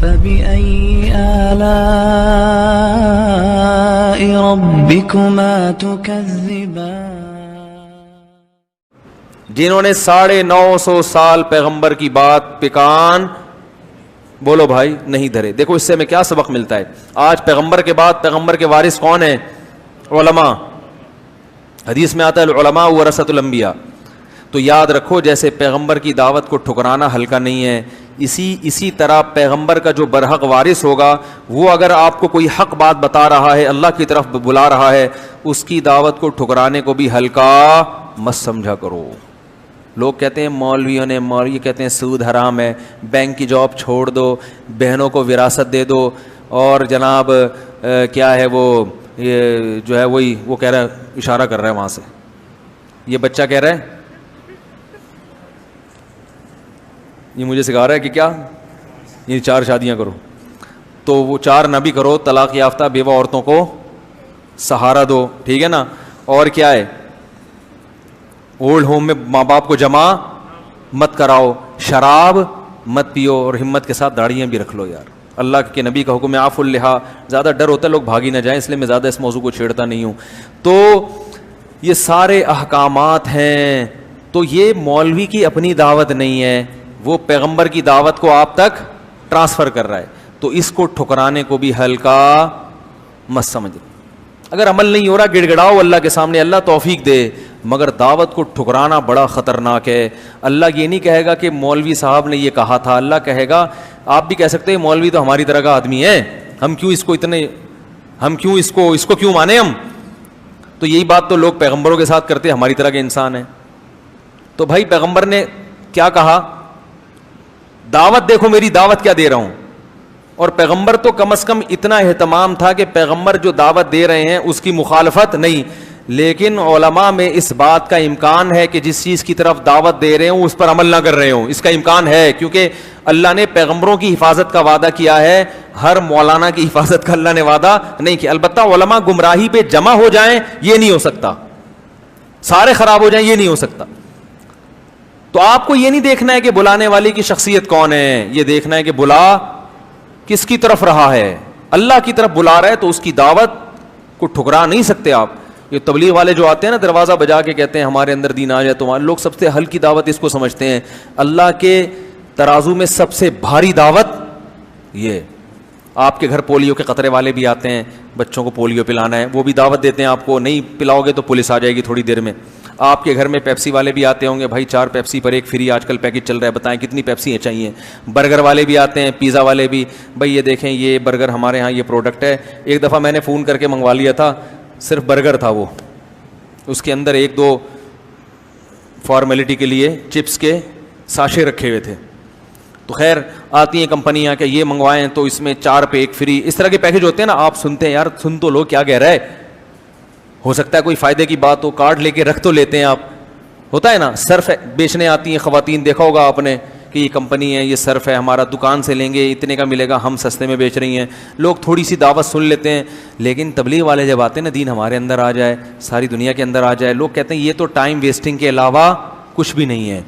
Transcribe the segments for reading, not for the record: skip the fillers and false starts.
فبأي آلاء ربكما تكذبان. جنہوں نے 950 سال پیغمبر کی بات پہ کان بولو بھائی نہیں دھرے. دیکھو اس سے ہمیں کیا سبق ملتا ہے. آج پیغمبر کے بعد پیغمبر کے وارث کون ہیں؟ علماء. حدیث میں آتا ہے العلماء ورثۃ الانبیاء. تو یاد رکھو جیسے پیغمبر کی دعوت کو ٹھکرانا ہلکا نہیں ہے, اسی طرح پیغمبر کا جو برحق وارث ہوگا وہ اگر آپ کو کوئی حق بات بتا رہا ہے, اللہ کی طرف بلا رہا ہے, اس کی دعوت کو ٹھکرانے کو بھی ہلکا مت سمجھا کرو. لوگ کہتے ہیں مولوی کہتے ہیں سود حرام ہے, بینک کی جاب چھوڑ دو, بہنوں کو وراثت دے دو, اور جناب کیا ہے وہ یہ جو ہے وہی وہ کہہ رہا ہے, اشارہ کر رہا ہے وہاں سے, یہ بچہ کہہ رہا ہے, یہ مجھے سکھا رہا ہے کہ کیا یہ 4 شادیاں کرو. تو وہ 4 نہ بھی کرو, طلاق یافتہ بیوہ عورتوں کو سہارا دو, ٹھیک ہے نا. اور کیا ہے, اولڈ ہوم میں ماں باپ کو جمع مت کراؤ, شراب مت پیو, اور ہمت کے ساتھ داڑیاں بھی رکھ لو یار. اللہ کے نبی کا حکم ہے عفو اللحیٰ. زیادہ ڈر ہوتا ہے لوگ بھاگی نہ جائیں, اس لیے میں زیادہ اس موضوع کو چھیڑتا نہیں ہوں. تو یہ سارے احکامات ہیں. تو یہ مولوی کی اپنی دعوت نہیں ہے, وہ پیغمبر کی دعوت کو آپ تک ٹرانسفر کر رہا ہے. تو اس کو ٹھکرانے کو بھی ہلکا مت سمجھ. اگر عمل نہیں ہو رہا گڑ گڑاؤ اللہ کے سامنے, اللہ توفیق دے, مگر دعوت کو ٹھکرانا بڑا خطرناک ہے. اللہ یہ نہیں کہے گا کہ مولوی صاحب نے یہ کہا تھا, اللہ کہے گا, آپ بھی کہہ سکتے ہیں مولوی تو ہماری طرح کا آدمی ہے, ہم کیوں اس کو کیوں مانے ہم. تو یہی بات تو لوگ پیغمبروں کے ساتھ کرتے, ہماری طرح کے انسان ہیں. تو بھائی پیغمبر نے کیا کہا, دعوت دیکھو میری دعوت کیا دے رہا ہوں. اور پیغمبر تو کم از کم اتنا اہتمام تھا کہ پیغمبر جو دعوت دے رہے ہیں اس کی مخالفت نہیں. لیکن علماء میں اس بات کا امکان ہے کہ جس چیز کی طرف دعوت دے رہے ہوں اس پر عمل نہ کر رہے ہوں, اس کا امکان ہے, کیونکہ اللہ نے پیغمبروں کی حفاظت کا وعدہ کیا ہے, ہر مولانا کی حفاظت کا اللہ نے وعدہ نہیں کیا. البتہ علماء گمراہی پہ جمع ہو جائیں یہ نہیں ہو سکتا, سارے خراب ہو جائیں یہ نہیں ہو سکتا. تو آپ کو یہ نہیں دیکھنا ہے کہ بلانے والی کی شخصیت کون ہے, یہ دیکھنا ہے کہ بلا کس کی طرف رہا ہے. اللہ کی طرف بلا رہا ہے تو اس کی دعوت کو ٹھکرا نہیں سکتے آپ. یہ تبلیغ والے جو آتے ہیں نا دروازہ بجا کے کہتے ہیں ہمارے اندر دین آ جائے, تو لوگ سب سے ہلکی دعوت اس کو سمجھتے ہیں. اللہ کے ترازو میں سب سے بھاری دعوت یہ. آپ کے گھر پولیو کے قطرے والے بھی آتے ہیں, بچوں کو پولیو پلانا ہے, وہ بھی دعوت دیتے ہیں آپ کو, نہیں پلاؤ گے تو پولیس آ جائے گی تھوڑی دیر میں. آپ کے گھر میں پیپسی والے بھی آتے ہوں گے, بھائی 4 پیپسی پر 1 فری آج کل پیکج چل رہا ہے, بتائیں کتنی پیپسی چاہیے. برگر والے بھی آتے ہیں, پیزا والے بھی, بھائی یہ دیکھیں یہ برگر ہمارے ہاں یہ پروڈکٹ ہے. ایک دفعہ میں نے فون کر کے منگوا لیا تھا, صرف برگر تھا, وہ اس کے اندر 1-2 فارمیلٹی کے لیے چپس کے ساشے رکھے ہوئے تھے. تو خیر آتی ہیں کمپنیاں کہ یہ منگوائیں تو اس میں 4 پہ 1 فری, اس طرح کے پیکج ہوتے ہیں نا. آپ سنتے ہیں یار, سن تو لو کیا کہہ رہا ہے, ہو سکتا ہے کوئی فائدے کی بات ہو, کارڈ لے کے رکھ تو لیتے ہیں آپ. ہوتا ہے نا, صرف بیچنے آتی ہیں خواتین, دیکھا ہوگا آپ نے کہ یہ کمپنی ہے, یہ صرف ہے ہمارا, دکان سے لیں گے اتنے کا ملے گا, ہم سستے میں بیچ رہی ہیں. لوگ تھوڑی سی دعوت سن لیتے ہیں, لیکن تبلیغ والے جب آتے ہیں نا, دین ہمارے اندر آ جائے, ساری دنیا کے اندر آ جائے, لوگ کہتے ہیں یہ تو ٹائم ویسٹنگ کے علاوہ کچھ بھی نہیں ہے.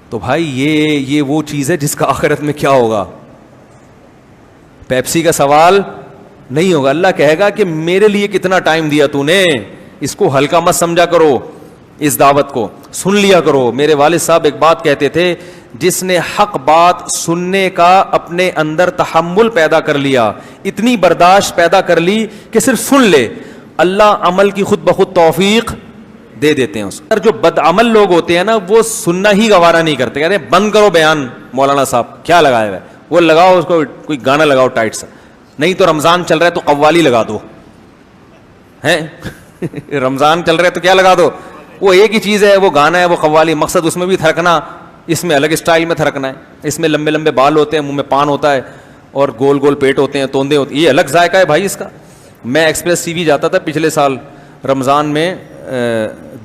تو بھائی یہ وہ چیز ہے جس کا آخرت میں کیا ہوگا. پیپسی کا سوال نہیں ہوگا. اللہ کہے گا کہ میرے لیے کتنا ٹائم دیا تو نے, اس کو ہلکا مت سمجھا کرو, اس دعوت کو سن لیا کرو. میرے والد صاحب ایک بات کہتے تھے, جس نے حق بات سننے کا اپنے اندر تحمل پیدا کر لیا, اتنی برداشت پیدا کر لی کہ صرف سن لے, اللہ عمل کی خود بخود توفیق دے دیتے ہیں اس کو. جو بد عمل لوگ ہوتے ہیں نا, وہ سننا ہی گوارا نہیں کرتے, کہتے ہیں بند کرو بیان, مولانا صاحب کیا لگایا ہوا ہے, وہ لگاؤ اس کو کوئی گانا لگاؤ ٹائٹ سا, نہیں تو رمضان چل رہا ہے تو قوالی لگا دو, ہیں رمضان چل رہا ہے تو کیا لگا دو, وہ ایک ہی چیز ہے, وہ گانا ہے, وہ قوالی. مقصد اس میں بھی تھرکنا, اس میں الگ اسٹائل میں تھرکنا ہے. اس میں لمبے لمبے بال ہوتے ہیں, منہ میں پان ہوتا ہے, اور گول گول پیٹ ہوتے ہیں, توندے ہوتے ہیں, یہ الگ ذائقہ ہے بھائی اس کا. میں ایکسپریس ٹی وی جاتا تھا پچھلے سال رمضان میں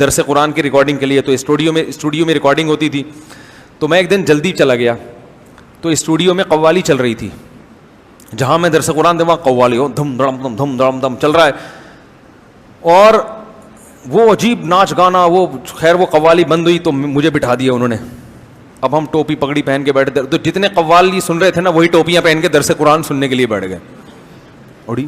درس قرآن کی ریکارڈنگ کے لیے, تو اسٹوڈیو میں ریکارڈنگ ہوتی تھی. تو میں ایک دن جلدی چلا گیا, تو اسٹوڈیو میں قوالی چل رہی تھی, جہاں میں درس قرآن دے وہاں قوالی ہو, دھم دھڑم دھم دھم دھڑم دھم چل رہا ہے, اور وہ عجیب ناچ گانا. وہ خیر وہ قوالی بند ہوئی تو مجھے بٹھا دیا انہوں نے, اب ہم ٹوپی پگڑی پہن کے بیٹھے, تو جتنے قوال یہ سن رہے تھے نا وہی ٹوپیاں پہن کے درس قرآن سننے کے لیے بیٹھ گئے. اڑی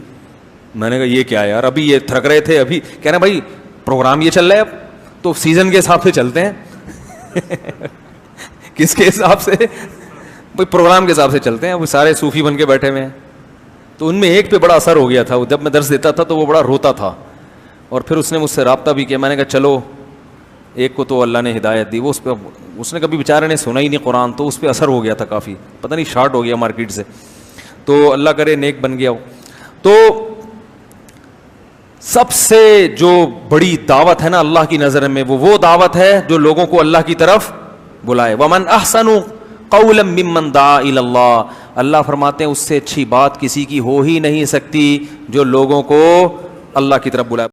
میں نے کہا یہ کیا یار, ابھی یہ تھرک رہے تھے, ابھی کہہ رہے ہیں بھائی پروگرام یہ چل رہا ہے, اب تو سیزن کے حساب سے چلتے ہیں. کس کے حساب سے؟ بھائی پروگرام کے حساب سے چلتے ہیں. وہ سارے صوفی بن کے بیٹھے ہوئے ہیں. تو ان میں ایک پہ بڑا اثر ہو گیا تھا, جب میں درس دیتا تھا تو وہ بڑا روتا تھا, اور پھر اس نے مجھ سے رابطہ بھی کیا. میں نے کہا چلو ایک کو تو اللہ نے ہدایت دی, وہ اس نے کبھی بیچارے نے سنا ہی نہیں قرآن, تو اس پہ اثر ہو گیا تھا کافی, پتہ نہیں شارٹ ہو گیا مارکیٹ سے, تو اللہ کرے نیک بن گیا ہو. تو سب سے جو بڑی دعوت ہے نا اللہ کی نظر میں, وہ دعوت ہے جو لوگوں کو اللہ کی طرف بلائے. ومن احسن قولا ممن دعا الی اللہ, اللہ فرماتے ہیں اس سے اچھی بات کسی کی ہو ہی نہیں سکتی جو لوگوں کو اللہ کی طرف بلائے.